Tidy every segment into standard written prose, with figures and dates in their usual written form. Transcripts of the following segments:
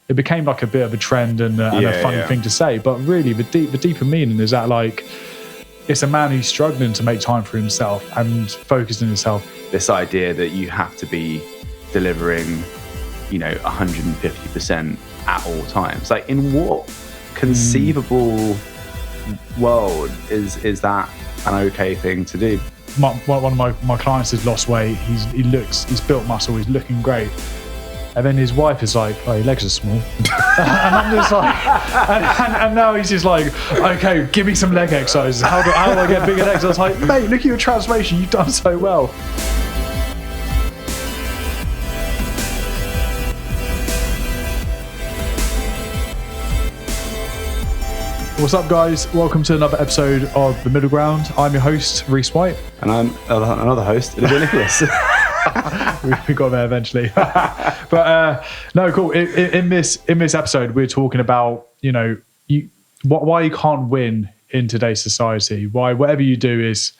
it became like a bit of a trend and a funny thing to say. But really, the deeper meaning is that like it's a man who's struggling to make time for himself and focused on himself. This idea that you have to be delivering, 150% at all times. Like, in what conceivable world is that an okay thing to do? One of my clients has lost weight. He's built muscle. He's looking great. And then his wife is like, "Oh, your legs are small." And I'm just like, and now he's just like, "Okay, give me some leg exercises. How do I get bigger legs?" I was like, "Mate, look at your transformation. You've done so well." What's up, guys? Welcome to another episode of The Middle Ground. I'm your host, Rhys White. And I'm another host, Olivier and Rhys. We got there eventually. But no, cool. In this episode, we're talking about, why you can't win in today's society. Why whatever you do is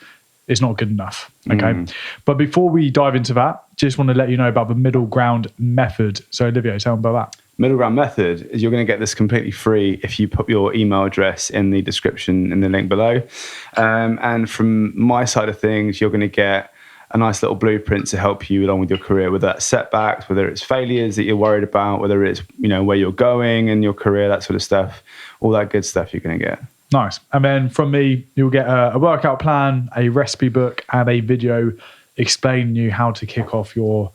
not good enough. Okay. But before we dive into that, just want to let you know about the middle ground method. So Olivier, tell them about that. Middle ground method is you're going to get this completely free if you put your email address in the description in the link below. And from my side of things, you're going to get a nice little blueprint to help you along with your career, whether that's setbacks, whether it's failures that you're worried about, whether it's, where you're going in your career, that sort of stuff, all that good stuff you're going to get. Nice. And then from me, you'll get a workout plan, a recipe book, and a video explaining you how to kick off your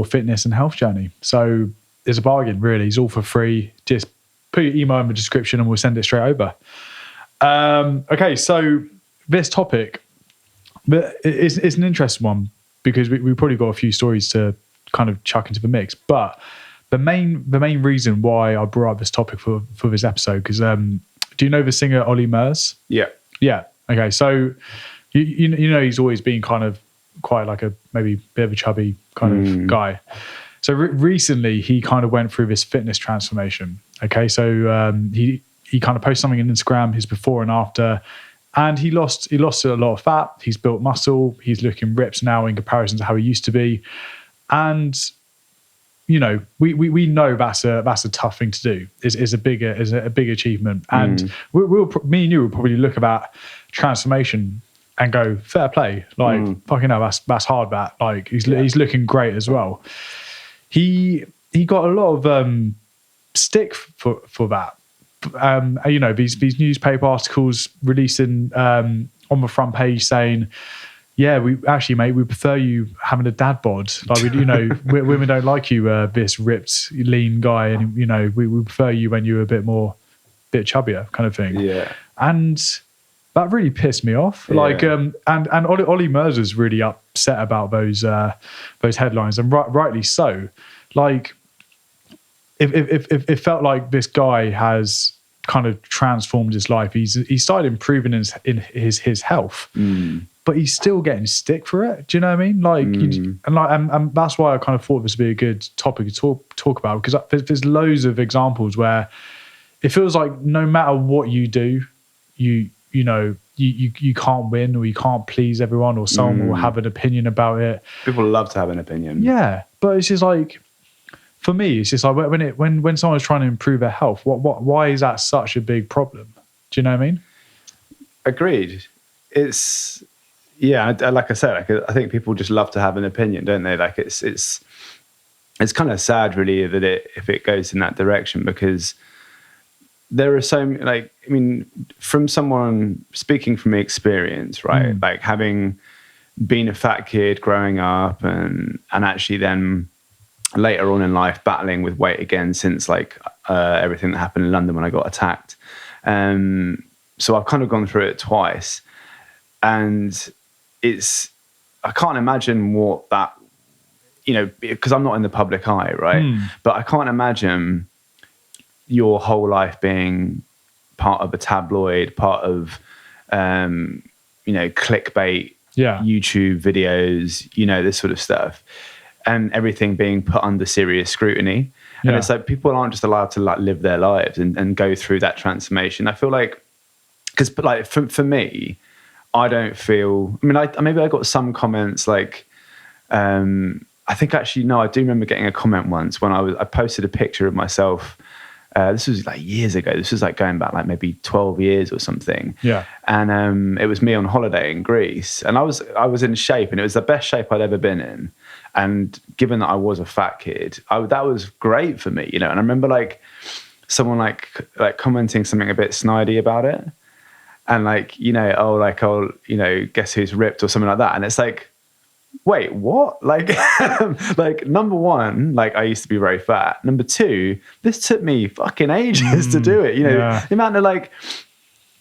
fitness and health journey. So it's a bargain, really. It's all for free. Just put your email in the description and we'll send it straight over. Okay, so this topic, it's an interesting one because we probably got a few stories to kind of chuck into the mix. But the main reason why I brought up this topic for this episode, because do you know the singer Olivier and Rhys? Yeah. Yeah. Okay, so you know he's always been kind of quite like a maybe bit of a chubby kind of guy. So recently, he kind of went through this fitness transformation. Okay, so he kind of posted something on Instagram, his before and after, and he lost a lot of fat. He's built muscle. He's looking ripped now in comparison to how he used to be. And we know that's a tough thing to do. Is a big achievement. And me and you will probably look at that transformation and go, fair play. Like fucking hell, that's hard. That like he's looking great as well. He got a lot of stick for that. These newspaper articles releasing on the front page saying, "Yeah, we prefer you having a dad bod. Like women don't like you, this ripped, lean guy, and we prefer you when you're a bit chubbier, kind of thing." Yeah, and that really pissed me off. Yeah. Like, and Ollie Murs was really upset about those headlines, and rightly so. Like, it felt like this guy has kind of transformed his life. He started improving in his health, but he's still getting stick for it. Do you know what I mean? Like, and that's why I kind of thought this would be a good topic to talk about, because there's loads of examples where it feels like no matter what you do, you can't win, or you can't please everyone, or someone will have an opinion about it. People love to have an opinion. Yeah, but it's just like, for me, it's just like when someone's trying to improve their health, why is that such a big problem? Do you know what I mean? Agreed. It's like I said, I think people just love to have an opinion, don't they? Like it's kind of sad, really, that if it goes in that direction, because there are so many, from someone speaking from experience, right? Like having been a fat kid growing up and actually then later on in life battling with weight again since everything that happened in London when I got attacked. So I've kind of gone through it twice, and I can't imagine what that, because I'm not in the public eye, right? But I can't imagine your whole life being part of a tabloid, part of, clickbait, YouTube videos, this sort of stuff, and everything being put under serious scrutiny. And it's like people aren't just allowed to live their lives and go through that transformation. I feel like, because for me, I don't feel, maybe I got some comments like, I think actually, no, I do remember getting a comment once when I posted a picture of myself. This was like years ago. This was like going back like maybe 12 years or something. Yeah. And it was me on holiday in Greece. And I was in shape, and it was the best shape I'd ever been in. And given that I was a fat kid, that was great for me, you know. And I remember like someone like commenting something a bit snidey about it. And like, you know, guess who's ripped or something like that. And it's like, wait, what? Like, like number one, like I used to be very fat. Number two, this took me fucking ages to do it. You know, the amount of like,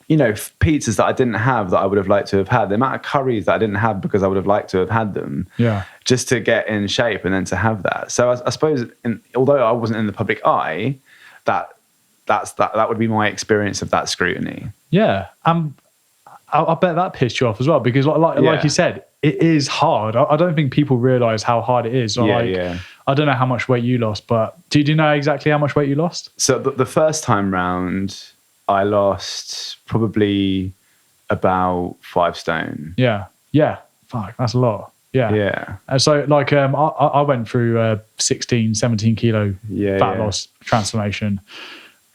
you know, pizzas that I didn't have that I would have liked to have had, the amount of curries that I didn't have because I would have liked to have had them. Yeah. Just to get in shape and then to have that. So I suppose, although I wasn't in the public eye, that would be my experience of that scrutiny. Yeah. I bet that pissed you off as well, because like you said, it is hard. I don't think people realise how hard it is. I don't know how much weight you lost, but do you know exactly how much weight you lost? So the first time round, I lost probably about 5 stone. Yeah. Fuck, that's a lot. Yeah. And so like I went through a 16, 17 kilo fat loss transformation.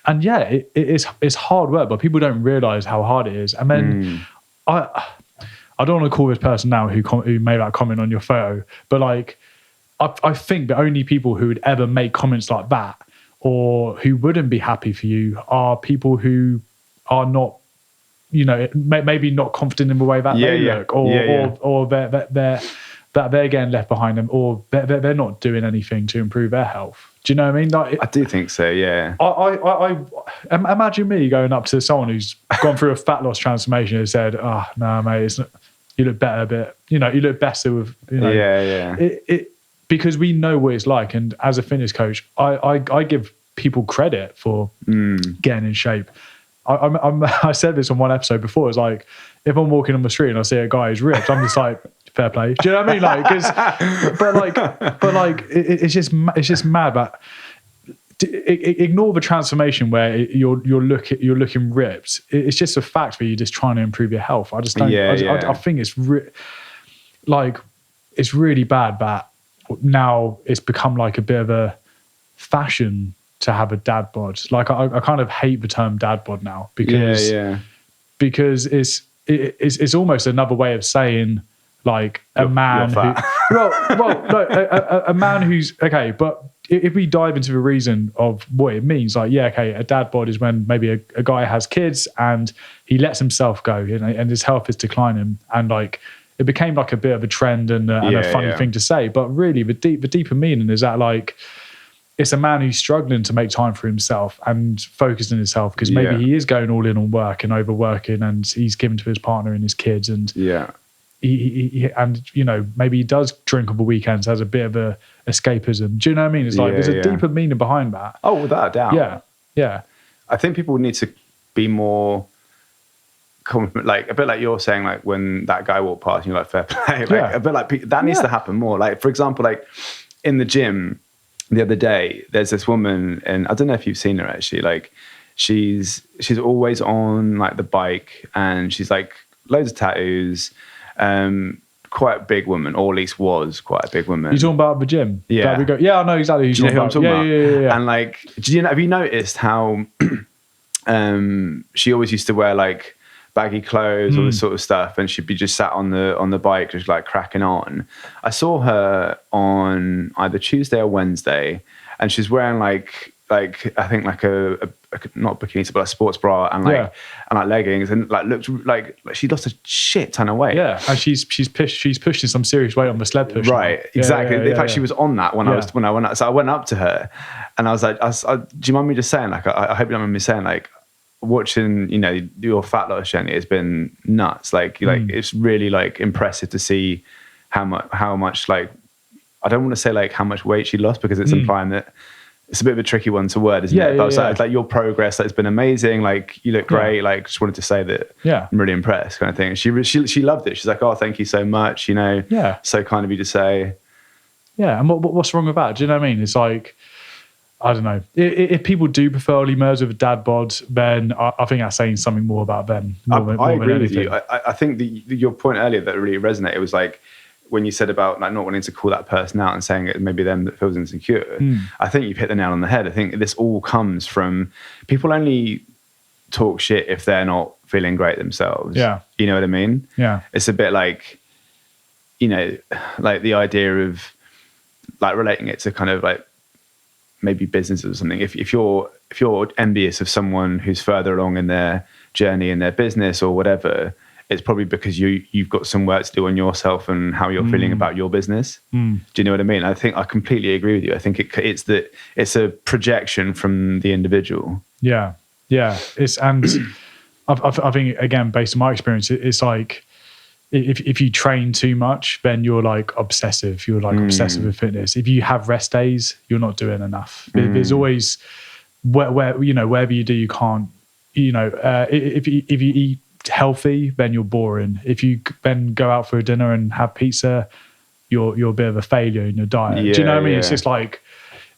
And it's hard work, but people don't realise how hard it is. And then I don't want to call this person now who made that comment on your photo, but like I think the only people who would ever make comments like that or who wouldn't be happy for you are people who are not, you know, maybe not confident in the way that they look, or they're getting left behind them, or they're not doing anything to improve their health. Do you know what I mean? Like, I do think so, yeah. I imagine me going up to someone who's gone through a fat loss transformation and said, "Oh no, mate, it's not, you look better, but you know, you look better with, you know." It because we know what it's like, and as a fitness coach, I give people credit for getting in shape. I said this on one episode before. It's like if I'm walking on the street and I see a guy who's ripped, I'm just like, fair play. Do you know what I mean? Like, but it's just mad. But ignore the transformation where you're looking ripped. It's just a fact that you're just trying to improve your health. I just don't. I think it's it's really bad that now it's become like a bit of a fashion to have a dad bod. Like I kind of hate the term dad bod now because it's almost another way of saying like a man who a man who's okay. But if we dive into the reason of what it means, like a dad bod is when maybe a guy has kids and he lets himself go, you know, and his health is declining, and like it became like a bit of a trend and a funny thing to say. But really, the deeper meaning is that like it's a man who's struggling to make time for himself and focused on his health because maybe he is going all in on work and overworking, and he's given to his partner and his kids, and he and you know maybe he does drink on the weekends, has a bit of a escapism. Do you know what I mean? It's like there's a deeper meaning behind that. Oh, without a doubt. Yeah. I think people need to be more like a bit like you're saying, like when that guy walked past and you're like fair play, like a bit like that needs to happen more. Like for example, like in the gym the other day, there's this woman, and I don't know if you've seen her actually. Like she's always on like the bike, and she's like loads of tattoos. Quite a big woman, or at least was quite a big woman. You're talking about the gym? Yeah. I know exactly who you're talking about. Yeah. And like, have you noticed how she always used to wear like baggy clothes, all this sort of stuff, and she'd be just sat on the bike, just like cracking on. I saw her on either Tuesday or Wednesday, and she's wearing like I think like a not bikini, but a sports bra and like leggings, and like looked like she lost a shit ton of weight. Yeah, and she's pushing some serious weight on the sled push. Right, exactly. In fact, she was on that when I went up. So I went up to her, and I was like, "Do you mind me just saying? Like, I hope you don't mind me saying like." Watching, you know, your fat loss journey has been nuts. Like it's really like impressive to see how much like, I don't want to say like how much weight she lost because it's implying that it's a bit of a tricky one to word, isn't it? But it's like your progress, it's been amazing. Like you look great. Like just wanted to say that I'm really impressed, kind of thing. She loved it. She's like, oh, thank you so much. You know, so kind of you to say. Yeah, and what's wrong with that? Do you know what I mean? It's like, I don't know. If people do prefer Oli Mers with a dad bod, then I think that's saying something more about them. I agree with you. I think your point earlier that really resonated was like, when you said about like not wanting to call that person out and saying it maybe them that feels insecure, I think you've hit the nail on the head. I think this all comes from people only talk shit if they're not feeling great themselves. Yeah. You know what I mean? Yeah. It's a bit like, you know, like the idea of like relating it to kind of like maybe businesses or something. If you're envious of someone who's further along in their journey in their business or whatever, it's probably because you've got some work to do on yourself and how you're feeling about your business. Do you know what I mean? I think I completely agree with you. I think it's a projection from the individual. Yeah. Yeah. I think, again, based on my experience, it's like, if you train too much, then you're like obsessive. You're like obsessive with fitness. If you have rest days, you're not doing enough. There's always where you know, wherever you do, you can't, you know, if you eat healthy, then you're boring. If you then go out for a dinner and have pizza, you're a bit of a failure in your diet. Do you know what I mean? It's just like,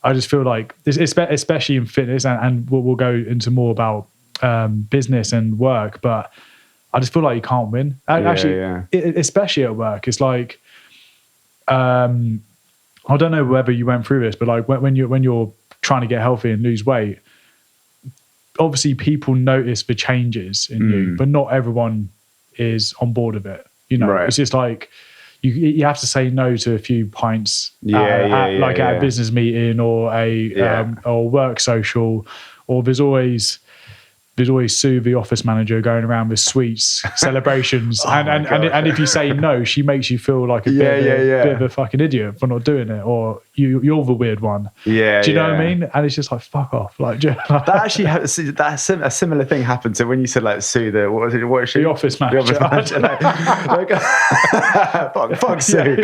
I just feel like this, especially in fitness, and we'll go into more about business and work, but I just feel like you can't win. Especially at work. It's like, I don't know whether you went through this, but like when you're trying to get healthy and lose weight, obviously people notice the changes in you, but not everyone is on board with it. You know, It's just like you have to say no to a few pints at a business meeting or or work social, or there's always Sue, the office manager, going around with sweets, celebrations, and if you say no, she makes you feel like a bit of a fucking idiot for not doing it, or you're the weird one. Yeah, do you know what I mean? And it's just like, fuck off. Like that actually, a similar thing happened to when you said like Sue, what is she? The office manager. Fuck Sue.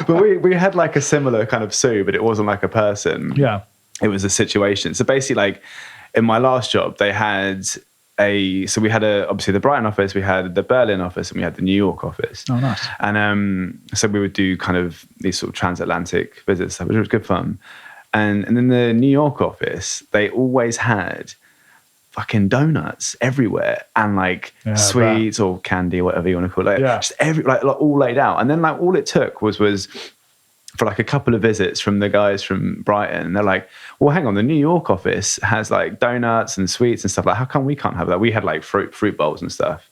But we had like a similar kind of Sue, but it wasn't like a person. Yeah, it was a situation. So basically, like, in my last job, they had we had obviously the Brighton office, we had the Berlin office, and we had the New York office. Oh, nice. And so we would do kind of these sort of transatlantic visits, which was good fun. And in the New York office, they always had fucking donuts everywhere and like sweets or candy, whatever you want to call it. Just like all laid out. And then like all it took was for like a couple of visits from the guys from Brighton, and they're like, well, hang on, the New York office has like donuts and sweets and stuff. Like, how come we can't have that? We had like fruit bowls and stuff,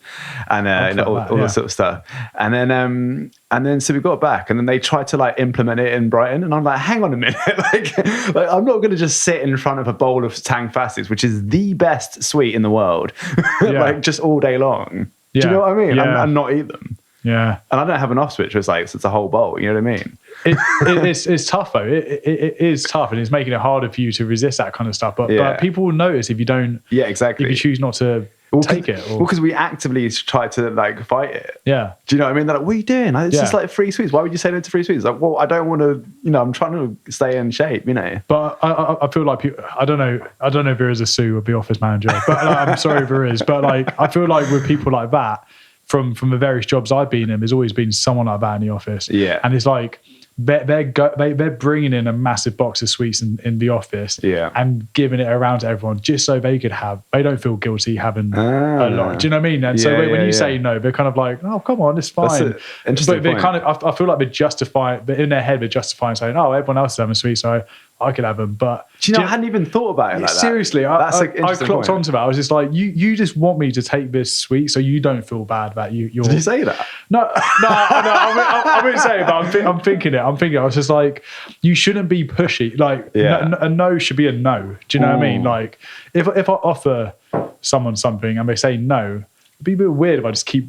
and all that sort of stuff. And then so we got back, and then they tried to like implement it in Brighton, and I'm like, hang on a minute, like I'm not going to just sit in front of a bowl of Tang Fastics, which is the best sweet in the world, like just all day long. Do you know what I mean? And not eat them. Yeah, and I don't have an off switch. It's like it's a whole bowl. You know what I mean? It's tough though. It is tough, and it's making it harder for you to resist that kind of stuff. But people will notice if you don't. Yeah, exactly. If you choose not to take it. Well, because we actively try to like fight it. Yeah. Do you know what I mean? They're like, what are you doing? Like, it's just like free sweets. Why would you say no to free sweets? Like, well, I don't want to. You know, I'm trying to stay in shape. You know. But I feel like I don't know if there is a Sue or the office manager, but like, I'm sorry if there is. But like, I feel like with people like that. From the various jobs I've been in, there's always been someone like that in the office. Yeah, and it's like they're bringing in a massive box of sweets in the office. Yeah, and giving it around to everyone just so they could have. They don't feel guilty having a lot. Do you know what I mean? And so when you say no, they're kind of like, oh, come on, it's fine. But they're kind of, I feel like they're justifying. But in their head, they're justifying saying, oh, everyone else is having sweets, so I could have them. But do you know, I hadn't even thought about it like that. Seriously, I clocked onto that. I was just like, you just want me to take this sweet so you don't feel bad that you're. Did you say that? No, I wouldn't say it, but I'm thinking it. I was just like, you shouldn't be pushy. Like, a no should be a no. Do you know what I mean? Like, if I offer someone something and they say no, it'd be a bit weird if I just keep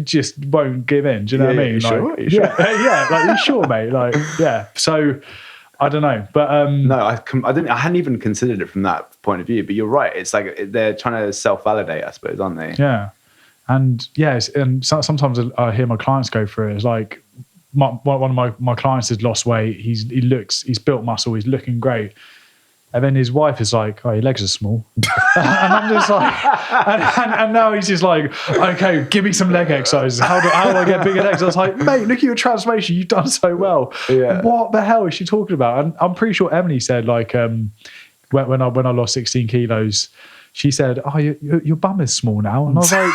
just won't give in. Do you know what I mean? You sure? Like, like, you sure, mate? Like, yeah. So. I don't know, but no, I hadn't even considered it from that point of view. But you're right; it's like they're trying to self-validate, I suppose, aren't they? Yeah, and sometimes I hear my clients go through it. It's like one of my clients has lost weight. He's built muscle. He's looking great. And then his wife is like, oh, your legs are small. And I'm just like, and now he's just like, okay, give me some leg exercises. How do I get bigger legs? I was like, mate, look at your transformation. You've done so well. Yeah. What the hell is she talking about? And I'm pretty sure Emily said, like, when I lost 16 kilos, she said, oh, your bum is small now. And I was like,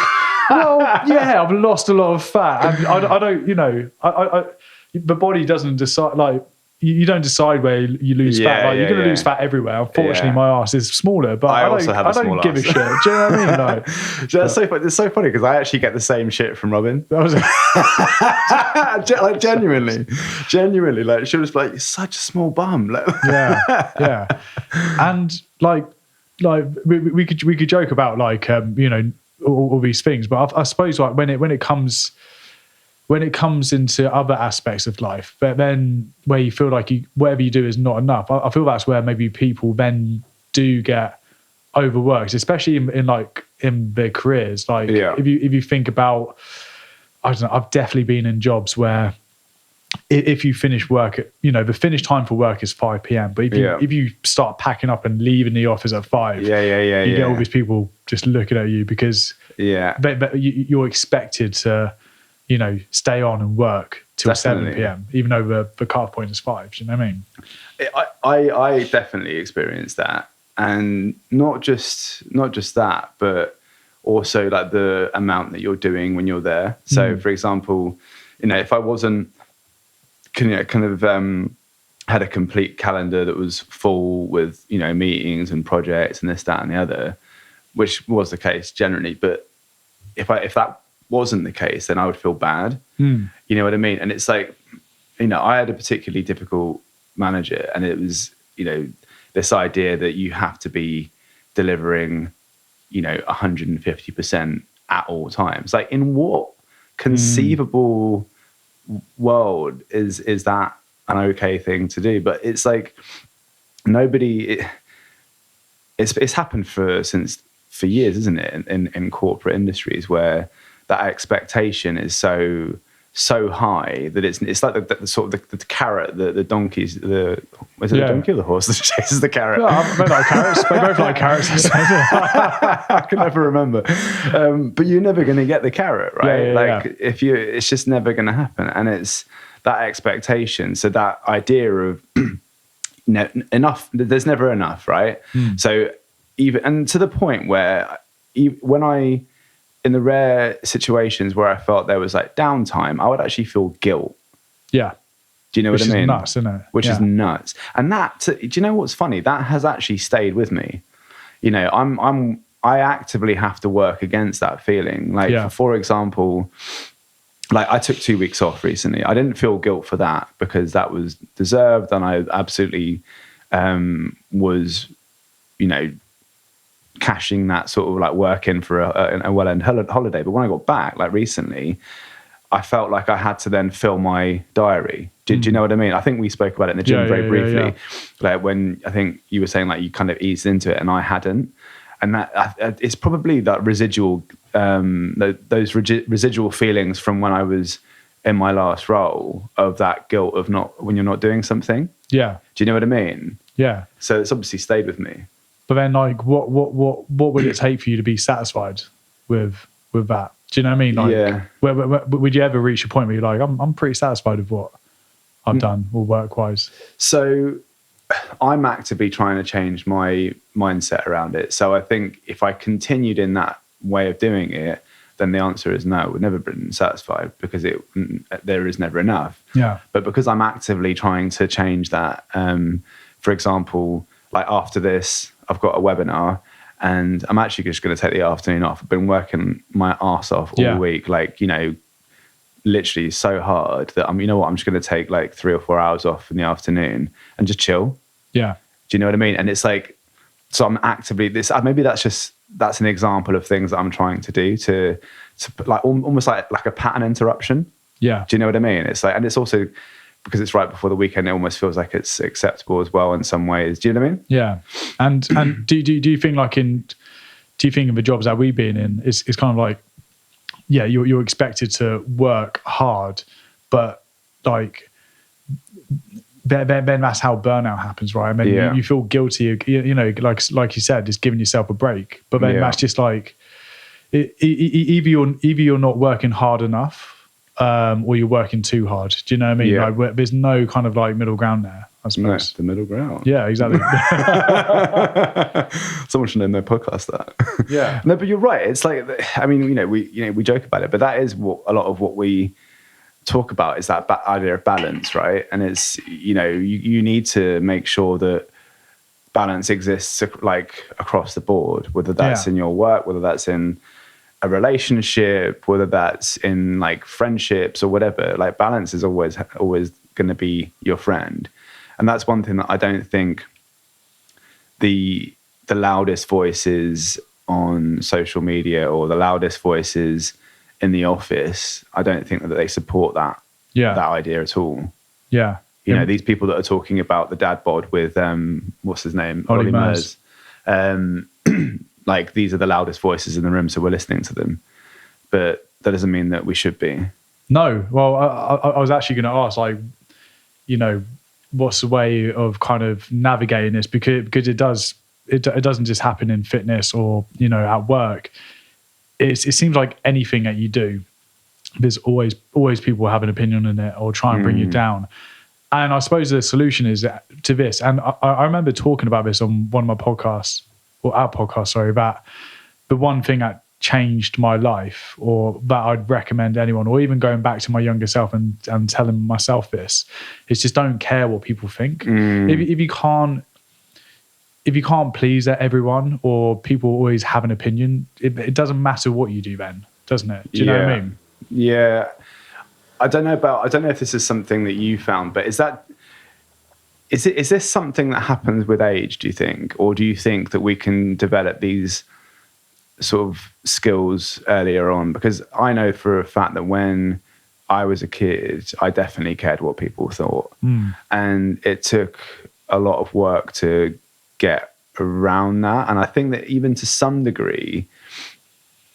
Well, yeah, I've lost a lot of fat, and I don't, the body doesn't decide. Like, you don't decide where you lose fat. Like, you're going to lose fat everywhere. Unfortunately, my ass is smaller, but I don't give a shit. Do you know what I mean? Like, that's so funny. It's so funny because I actually get the same shit from Robin. Like, genuinely, like, she was like, "You're such a small bum." Like, yeah, and like we could joke about like all these things, but I suppose like when it comes into other aspects of life, but then where you feel like whatever you do is not enough, I feel that's where maybe people then do get overworked, especially in their careers. Like, if you think about, I don't know, I've definitely been in jobs where if you finish work at, the finish time for work is 5 p.m. But if you start packing up and leaving the office at 5, you get all these people just looking at you because you're expected to, stay on and work till 7 p.m. even though the cut-off point is 5. Do you know what I mean? I definitely experienced that, and not just that, but also like the amount that you're doing when you're there. So, for example, if I wasn't had a complete calendar that was full with meetings and projects and this, that, and the other, which was the case generally. But if that wasn't the case, then I would feel bad. You know what I mean? And it's like, I had a particularly difficult manager, and it was this idea that you have to be delivering 150% at all times. Like, in what conceivable world is that an okay thing to do? But it's like it's happened for years, isn't it, in corporate industries, where that expectation is so high that it's like the sort of the carrot, the donkeys, the donkey or the horse that chases the carrot? No, I like carrots. They both like carrots. I can never remember. But you're never going to get the carrot, right? It's just never going to happen. And it's that expectation. So that idea of enough, there's never enough, right? So and to the point where when in the rare situations where I felt there was like downtime, I would actually feel guilt. Yeah. Do you know what I mean? Which is nuts, isn't it? Which is nuts. And do you know what's funny? That has actually stayed with me. I actively have to work against that feeling. Like, for example, like, I took 2 weeks off recently. I didn't feel guilt for that because that was deserved, and I absolutely was, cashing that sort of like work in for a well-earned holiday. But when I got back, like recently, I felt like I had to then fill my diary. Do you know what I mean? I think we spoke about it in the gym very briefly. Like, when I think you were saying like you kind of eased into it and I hadn't. And that it's probably that residual, those residual feelings from when I was in my last role, of that guilt of when you're not doing something. Yeah. Do you know what I mean? Yeah. So it's obviously stayed with me. But then, like, what would it take for you to be satisfied with that? Do you know what I mean? Like, would you ever reach a point where you're like, I'm pretty satisfied with what I've done, or work-wise? So I'm actively trying to change my mindset around it. So I think if I continued in that way of doing it, then the answer is no. We've never been satisfied because there is never enough. Yeah. But because I'm actively trying to change that, for example, like after this, I've got a webinar and I'm actually just going to take the afternoon off. I've been working my arse off all week, like, literally so hard that I'm just going to take like 3 or 4 hours off in the afternoon and just chill. Yeah. Do you know what I mean? And it's like, so I'm actively maybe that's an example of things that I'm trying to do to like almost like a pattern interruption. Yeah. Do you know what I mean? It's like, and it's also because it's right before the weekend, it almost feels like it's acceptable as well in some ways. Do you know what I mean? Yeah. And do you think like in the jobs that we've been in, it's kind of like, yeah, you're expected to work hard, but like then that's how burnout happens, right? I mean, you feel guilty, like you said, just giving yourself a break. But then that's just like either you're not working hard enough, or you're working too hard. Do you know what I mean? Yeah. Like, there's no kind of like middle ground there. I suppose. The middle ground. Yeah, exactly. Someone should name their podcast that. Yeah. No, but you're right. It's like, I mean, we joke about it, but that is what a lot of what we talk about is that idea of balance, right? And it's, you need to make sure that balance exists like across the board, whether that's in your work, whether that's in a relationship, whether that's in like friendships or whatever. Like balance is always going to be your friend. And that's one thing that I don't think the loudest voices on social media or the loudest voices in the office, I don't think that they support that idea at all. Yeah. These people that are talking about the dad bod with what's his name? Olivier and Rhys. Like these are the loudest voices in the room, so we're listening to them. But that doesn't mean that we should be. No. Well, I was actually going to ask, like, what's the way of kind of navigating this? Because it doesn't just happen in fitness or, at work. It seems like anything that you do, there's always people have an opinion on it or try and bring you down. And I suppose the solution is to this. And I remember talking about this on one of my podcasts, or our podcast, sorry, about the one thing that changed my life or that I'd recommend anyone, or even going back to my younger self and telling myself this, is just don't care what people think. If you can't please everyone or people always have an opinion, it doesn't matter what you do then, doesn't it? Do you know what I mean? Yeah. I don't know if this is something that you found, but is this something that happens with age, do you think? Or do you think that we can develop these sort of skills earlier on? Because I know for a fact that when I was a kid, I definitely cared what people thought. And it took a lot of work to get around that. And I think that even to some degree,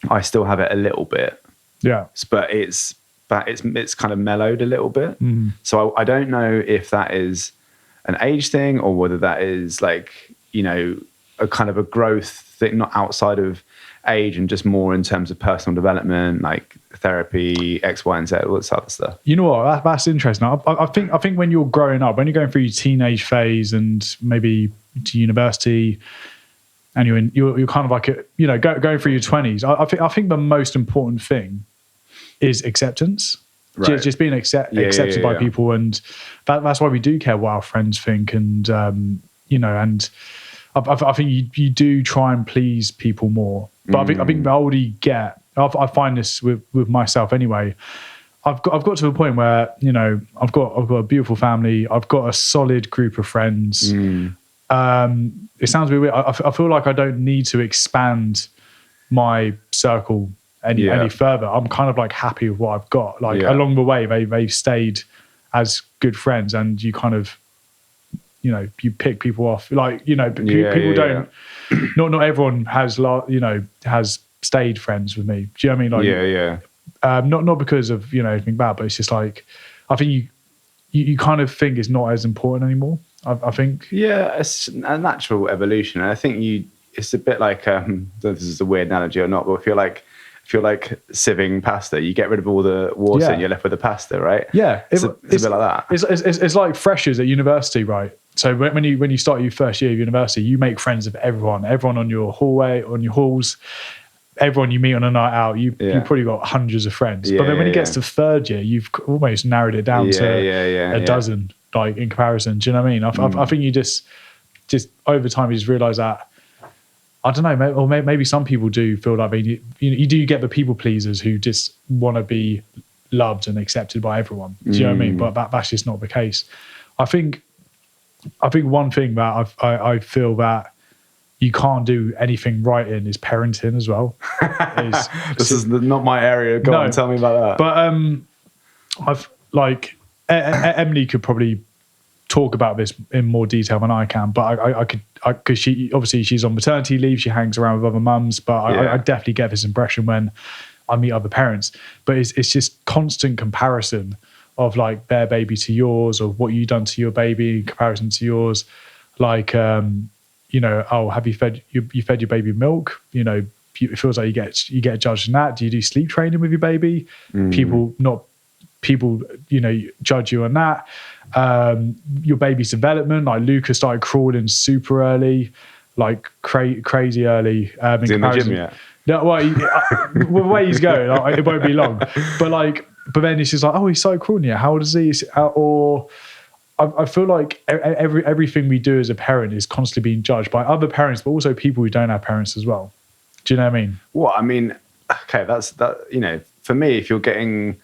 I still have it a little bit. Yeah. But it's kind of mellowed a little bit. So I don't know if that is an age thing or whether that is like, a kind of a growth thing, not outside of age and just more in terms of personal development, like therapy, X, Y, and Z, all this other stuff. You know what? That's interesting. I think when you're growing up, when you're going through your teenage phase and maybe to university, and you're kind of like going through your 20s. I think the most important thing is acceptance. Right. Just being accepted by people, and that's why we do care what our friends think, and and I think you do try and please people more. But I think the older you get, I find this with myself anyway. I've got to a point where I've got a beautiful family. I've got a solid group of friends. It sounds a bit weird. I feel like I don't need to expand my circle any further. I'm kind of like happy with what I've got. Like along the way, they've stayed as good friends, and you kind of, you pick people off. Like, people don't. Not everyone has has stayed friends with me. Do you know what I mean? Like, not because of anything bad, but it's just like I think you kind of think it's not as important anymore. I think. Yeah, it's a natural evolution, and I think it's a bit like this is a weird analogy or not, but if you're like sieving pasta, you get rid of all the water and you're left with the pasta, right? Yeah, it's a bit like that. It's like freshers at university, right? So when you start your first year of university, you make friends with everyone on your hallway, on your halls, everyone you meet on a night out. You've probably got hundreds of friends. But then when it gets to third year, you've almost narrowed it down to a dozen, like in comparison. Do you know what I mean? I think you just over time you just realise that. I don't know, or maybe some people do feel like you do get the people pleasers who just want to be loved and accepted by everyone. Do you know what I mean? But that's just not the case. I think one thing that I feel that you can't do anything right in is parenting as well. This is not my area. Go on, tell me about that. But I've like Emily could probably talk about this in more detail than I can, but I could, because she's on maternity leave, she hangs around with other mums, but I definitely get this impression when I meet other parents. But it's just constant comparison of like their baby to yours, or what you've done to your baby in comparison to yours. Like, have you fed your baby milk? It feels like you get judged on that. Do you do sleep training with your baby? People people, judge you on that. Your baby's development, like Luca started crawling super early, like crazy early. Is he in the gym yet? No, well, the way he's going, like, it won't be long. But then it's just like, oh, he started crawling yet. How old is he? Or I feel like everything we do as a parent is constantly being judged by other parents, but also people who don't have parents as well. Do you know what I mean? Well, I mean, okay, that's that. For me, if you're getting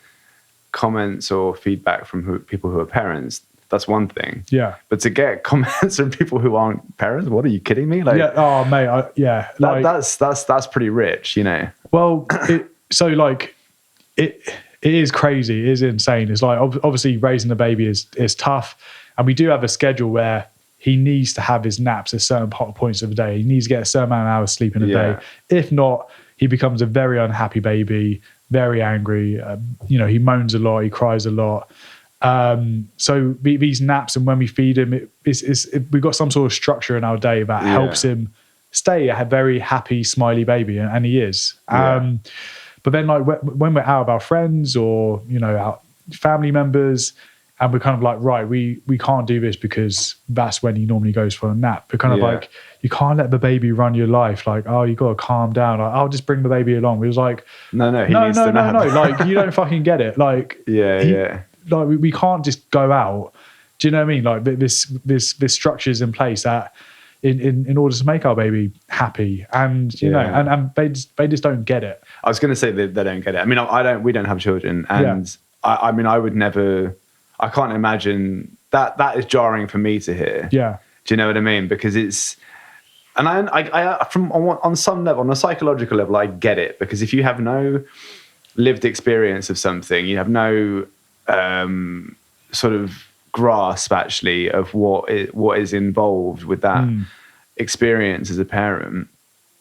comments or feedback from people who are parents, that's one thing. Yeah. But to get comments from people who aren't parents, what, are you kidding me? Like, yeah. Oh, mate. That's pretty rich, Well, it is crazy. It is insane. It's like, obviously raising the baby is tough. And we do have a schedule where he needs to have his naps at certain points of the day. He needs to get a certain amount of hours sleep in a day. If not, he becomes a very unhappy baby, very angry. He moans a lot. He cries a lot. So these naps, and when we feed him, we've got some sort of structure in our day that helps him stay a very happy, smiley baby, and he is. But then, like, when we're out with our friends or our family members, and we're kind of like, right, we can't do this because that's when he normally goes for a nap. We're kind of like, you can't let the baby run your life. Like, oh, you got to calm down. Like, I'll just bring the baby along. We was like, no, he needs to nap. No. Like, you don't fucking get it. Like, like we can't just go out. Do you know what I mean? Like, this structure is in place that in order to make our baby happy, and and they just don't get it. I was going to say they don't get it. I mean, we don't have children, and I mean, I would never. I can't imagine that is jarring for me to hear. Yeah. Do you know what I mean? Because it's, and I from on some level, on a psychological level, I get it, because if you have no lived experience of something, you have no sort of grasp actually of what is involved with that experience as a parent,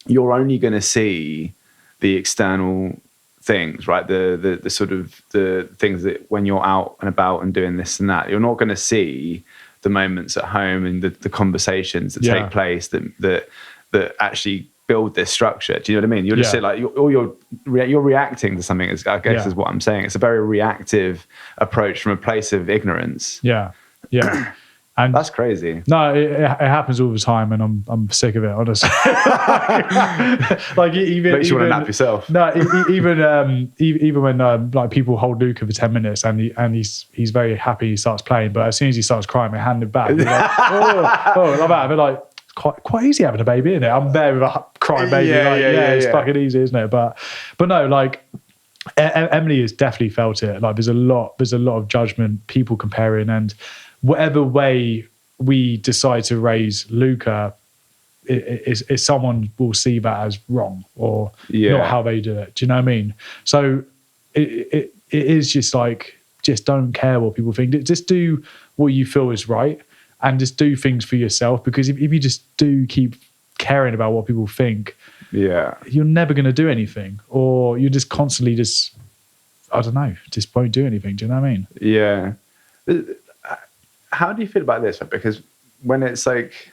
you're only going to see the external things, right? The sort of the things that when you're out and about and doing this and that, you're not going to see the moments at home and the conversations that take place that actually build this structure. Do you know what I mean? You're just like you're reacting to something. I guess is what I'm saying. It's a very reactive approach from a place of ignorance. Yeah. And that's crazy. No, it happens all the time, and I'm sick of it, honestly. Like, even makes you want to nap yourself. No, even when like people hold Luca for 10 minutes and he's very happy, he starts playing, but as soon as he starts crying, they hand him back. Like, like that. They're like, it's quite easy having a baby, isn't it? I'm there with a crying baby. It's fucking easy, isn't it? But no, like, Emily has definitely felt it. Like, there's a lot of judgment, people comparing, and whatever way we decide to raise Luca, is someone will see that as wrong or not how they do it. Do you know what I mean? So it is just like, just don't care what people think. Just do what you feel is right, and just do things for yourself. Because if you just do keep caring about what people think, you're never going to do anything, or you're just constantly just won't do anything. Do you know what I mean? Yeah. How do you feel about this? Because when it's like,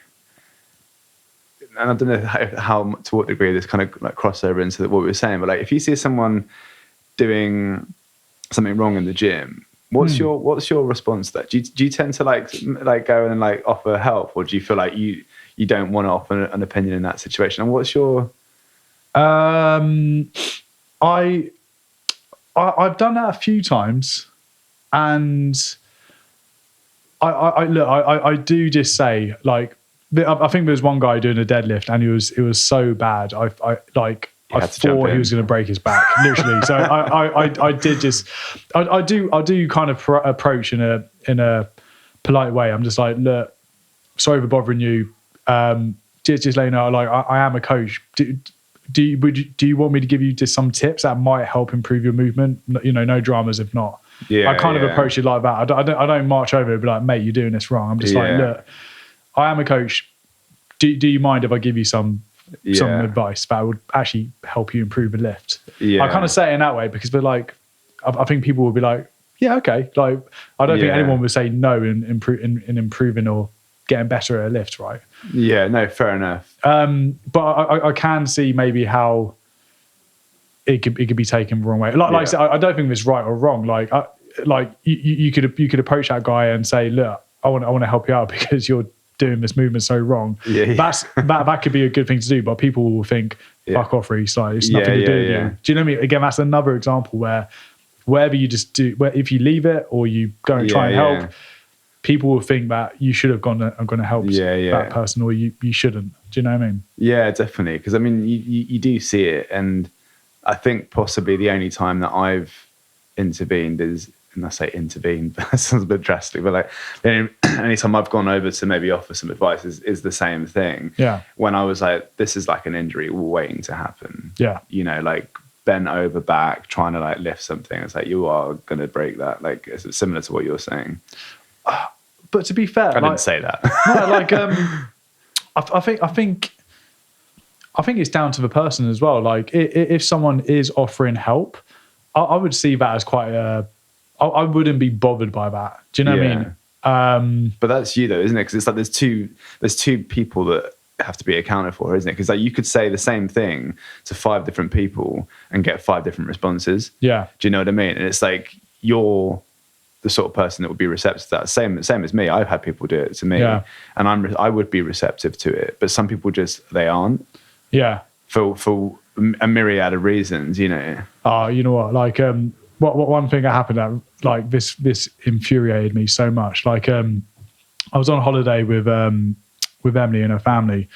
and I don't know how to what degree this kind of like crossover into what we were saying, but like, if you see someone doing something wrong in the gym, what's your response to that? Do you tend to like go and like offer help, or do you feel like you don't want to offer an opinion in that situation? And what's your? I've done that a few times, and I do just say, like, I think there was one guy doing a deadlift, and it was so bad. I thought he was going to break his back, literally. So I do kind of approach in a polite way. I'm just like, look, sorry for bothering you. Just let you know, like, I am a coach. Do you want me to give you just some tips that might help improve your movement? No dramas if not. I kind of approach it like that. I don't march over and be like, mate, you're doing this wrong. I'm just like, look, I am a coach. Do you mind if I give you some advice that would actually help you improve a lift? I kind of say it in that way, because they're like, I think people will be like, yeah, okay. Like, I don't think anyone would say no in improving or getting better at a lift, right? Yeah, no, fair enough. But I can see maybe how it could be taken the wrong way. Like I said, I don't think it's right or wrong. Like, like you could approach that guy and say, look, I want to help you out because you're doing this movement so wrong. That could be a good thing to do, but people will think, fuck off, Rhys, like it's nothing to do with you. Do you know what I mean? Again, that's another example where wherever you just do, if you leave it or you go and try and help, people will think that you should have gone to help that person, or you shouldn't. Do you know what I mean? Yeah, definitely. Because I mean, you do see it, and I think possibly the only time that I've intervened is, and I say intervened, but that sounds a bit drastic, but like any time I've gone over to maybe offer some advice is the same thing. Yeah. When I was like, this is like an injury waiting to happen. Yeah. You know, like bent over back, trying to like lift something. It's like, you are going to break that. Like, it's similar to what you're saying. But to be fair, I didn't say that. No, like, I think it's down to the person as well. Like, if someone is offering help, I would see that as quite I wouldn't be bothered by that. Do you know what I mean? But that's you though, isn't it? Because it's like there's two people that have to be accounted for, isn't it? Because like you could say the same thing to 5 different people and get 5 different responses. Yeah. Do you know what I mean? And it's like you're the sort of person that would be receptive to that. Same as me. I've had people do it to me, and I would be receptive to it. But some people they aren't. Yeah. For a myriad of reasons, you know. Oh, you know what? Like, what one thing that happened that like this infuriated me so much. Like, I was on holiday with Emily and her family,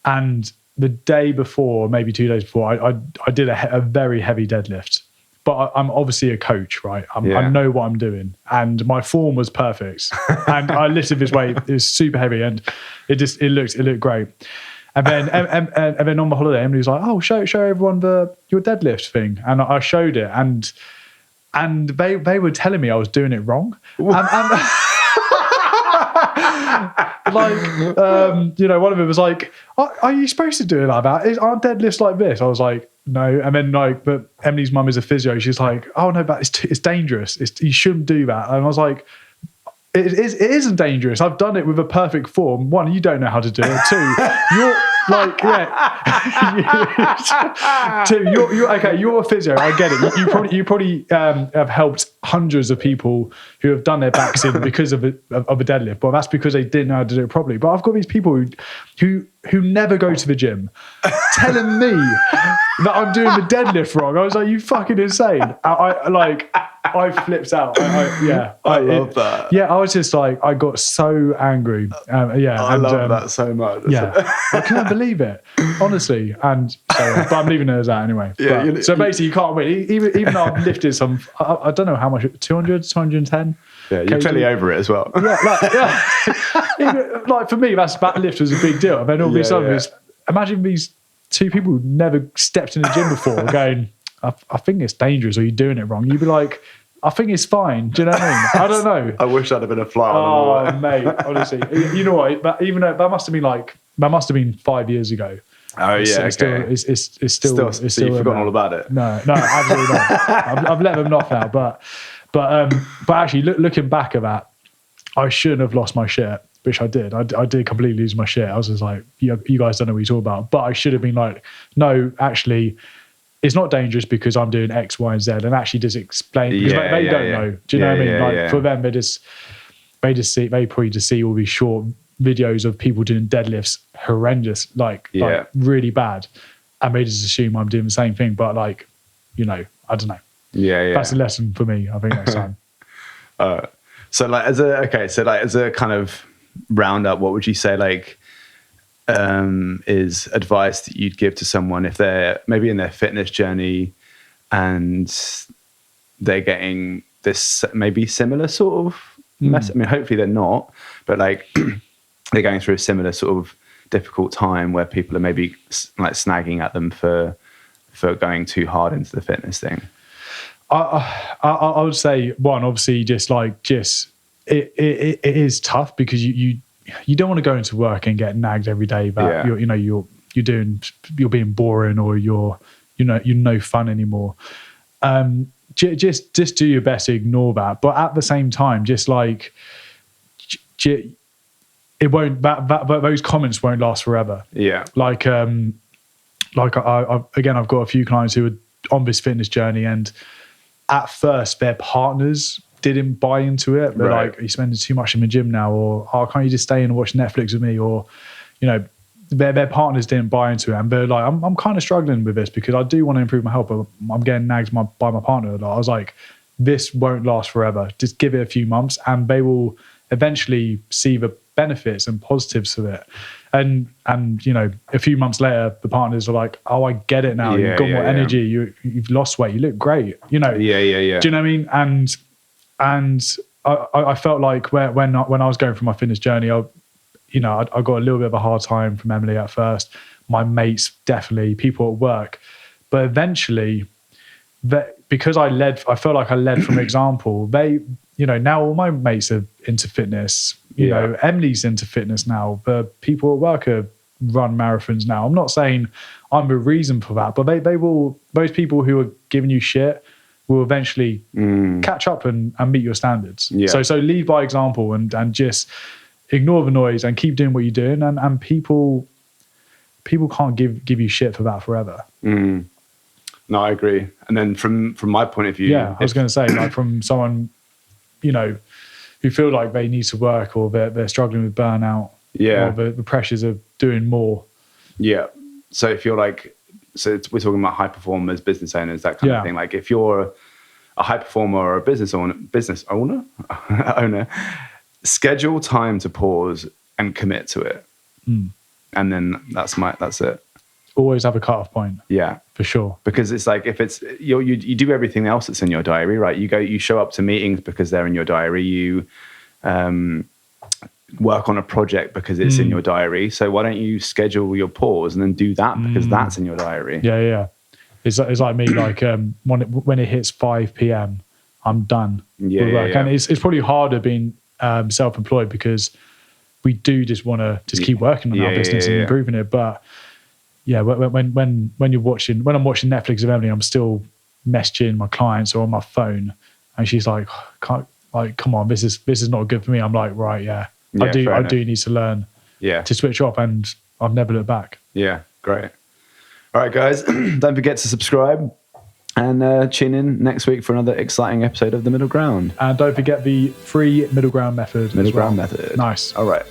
and the day before, maybe 2 days before, I did a very heavy deadlift. But I'm obviously a coach, right? I know what I'm doing, and my form was perfect. And I lifted this weight; it was super heavy, and it looked great. And then and then on the holiday, Emily was like, "Oh, show everyone your deadlift thing," and I showed it, and they were telling me I was doing it wrong. Like, you know, one of them was like, "Are you supposed to do it like that? Aren't deadlifts like this?" I was like, "No." And then like, but Emily's mum is a physio. She's like, "Oh no, but it's dangerous. You shouldn't do that." And I was like, It isn't dangerous. I've done it with a perfect form. 1, you don't know how to do it. 2, you're like, you're okay. You're a physio. I get it. You probably have helped hundreds of people who have done their backs in because of a deadlift. But that's because they didn't know how to do it properly. But I've got these people who never go to the gym telling me that I'm doing the deadlift wrong. I was like, you fucking insane. I flipped out. I love that. Yeah, I was just like, I got so angry. I love that so much. Yeah, I couldn't believe it, honestly. And so, but I'm leaving it as that anyway. Yeah, so basically, you can't win. Even though I've lifted some, I don't know how much, 200, 210. Yeah, you're clearly over it as well. Even, like for me, that lift was a big deal. And then all these others, imagine these 2 people who never stepped in the gym before going, I think it's dangerous, or you're doing it wrong. You'd be like, I think it's fine. Do you know what I mean? I don't know. I wish I'd have been a fly on the wall. Oh, mate, honestly. You know what? But even though that must have been 5 years ago. Oh, yeah, okay. It's still you've forgotten all about it. No, absolutely not. I've let them off now. But actually, looking back at that, I shouldn't have lost my shit, which I did. I did completely lose my shit. I was just like, you guys don't know what you're talking about. But I should have been like, no, actually, it's not dangerous because I'm doing X, Y, and Z, and actually just explain because they don't know. Do you know what I mean? Like for them, they probably just see all these short videos of people doing deadlifts, horrendous, like really bad, and they just assume I'm doing the same thing. But like, you know, I don't know. Yeah. That's a lesson for me, I think, next time. So as a kind of roundup, what would you say like is advice that you'd give to someone if they're maybe in their fitness journey and they're getting this maybe similar sort of mess? I mean, hopefully they're not, but like they're going through a similar sort of difficult time where people are maybe like snagging at them for going too hard into the fitness thing. I would say one, obviously, it is tough because you don't want to go into work and get nagged every day that you're being boring or you're no fun anymore. Just do your best to ignore that, but at the same time, just like it won't. Those comments won't last forever. Yeah. Like I've got a few clients who are on this fitness journey and at first their partners didn't buy into it. They're Right. like, are you spending too much in the gym now? Or, oh, can't you just stay and watch Netflix with me? Or, you know, their partners didn't buy into it. And they're like, I'm kind of struggling with this because I do want to improve my health, but I'm getting nagged by my partner. Like, I was like, this won't last forever. Just give it a few months and they will eventually see the benefits and positives of it. And you know, a few months later, the partners are like, oh, I get it now. You've got more energy. You've lost weight. You look great. You know. Yeah. Do you know what I mean? And I felt like when I was going through my fitness journey, I got a little bit of a hard time from Emily at first. My mates, definitely, people at work. But eventually, because I felt like I led from example. Now all my mates are into fitness. You know, Emily's into fitness now. The people at work run marathons now. I'm not saying I'm the reason for that, but they will. Those people who are giving you shit will eventually catch up and meet your standards. Yeah. So lead by example and just ignore the noise and keep doing what you're doing. And people can't give you shit for that forever. No, I agree. And then from my point of view, I was going to say, like, from someone, you know, who feel like they need to work or they're struggling with burnout, or the pressures of doing more. Yeah. So if you're like, we're talking about high performers, business owners, that kind of thing. Like if you're a high performer or a business owner, schedule time to pause and commit to it. And then that's it. Always have a cutoff point. Yeah, for sure. Because it's like, if it's you do everything else that's in your diary, right? You show up to meetings because they're in your diary. You work on a project because it's in your diary. So why don't you schedule your pause and then do that because that's in your diary? Yeah. It's like me. Like when it hits 5 p.m, I'm done with work. And it's probably harder being self-employed because we do just want to keep working on our business and improving it, but. Yeah, when I'm watching Netflix with Emily, I'm still messaging my clients or on my phone, and she's like, come on, this is not good for me. I'm like, right, I do need to learn to switch off, and I've never looked back. Yeah, great. All right, guys, don't forget to subscribe and tune in next week for another exciting episode of The Middle Ground. And don't forget the free middle ground method. Middle ground method. Nice. All right.